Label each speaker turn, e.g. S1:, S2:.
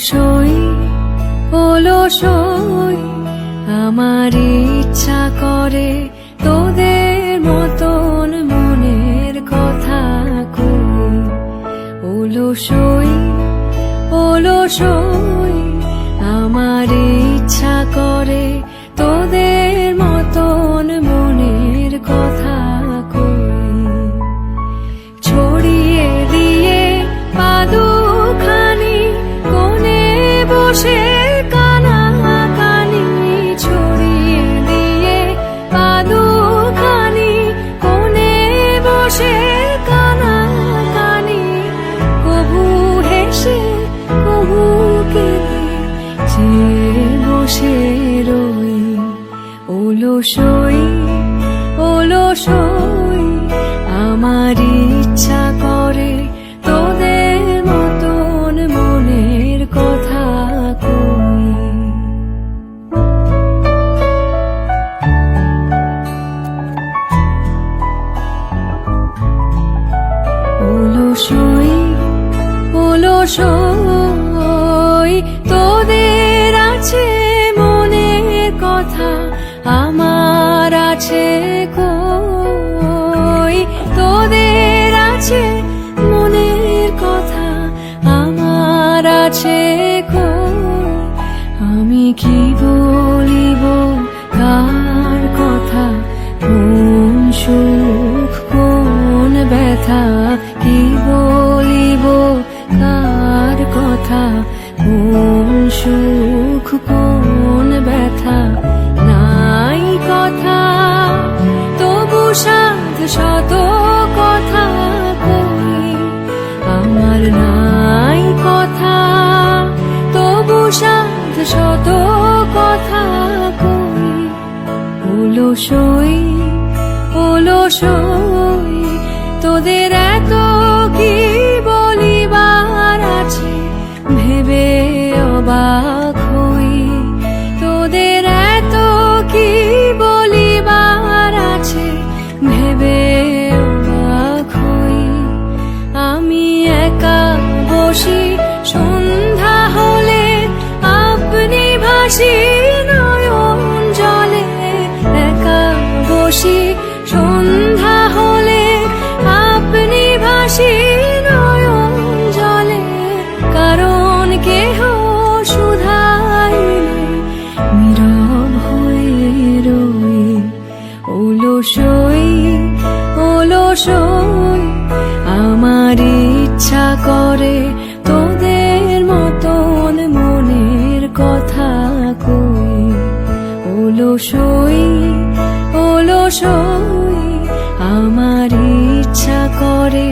S1: অলসই অলসই আমার ইচ্ছা করে তোদের মতন মনের কথা কই। অলসই অলসই আমার ইচ্ছা করে তোদের মতন মনের কথা কই। ছড়িয়ে দিয়ে পাদুখানি কোণে বসে কানাকানি, ছড়িয়ে দিয়ে পাদুখানি কোণে বসে কানাকানি, কবু হেসে কবু কেঁদে যে বসে রই। অলসই অলসই আমার ইচ্ছা করে তোদের মতন মনের কথা কই। অলসই অলসই তোদের আছে মনের কথা, আমার আছে কই। তোদের আছে মনের কথা, আমার আছে কই। আমি কি বলিব কার কথা, কোন সুখ কোন ব্যথা, কি বলিব কার কথা, কোন সুখ কোন ব্যথা। নাই কথা তবু সাধ শত কথা কই, আমার নাই কথা তবু সাধ শত কথা কই। অলসই অলসই তোদের এত কি বলিবার আছে ভেবে অবাক হই। তোদের এত কি বলিবার আছে ভেবে অবাক হই। আমি একা বসি সন্ধ্যা হলে আপনি ভাসি নয়ন জলে, একা বসি সন্ধ্যা হলে আপনি ভাসি নয়ন জলে। কারণ কেহ শুধাইলে নীরব হয়ে রই। অলসই অলসই আমার ইচ্ছা করে তোদের মতন মনের কথা কই। অলসই অলসই আমার ইচ্ছা করে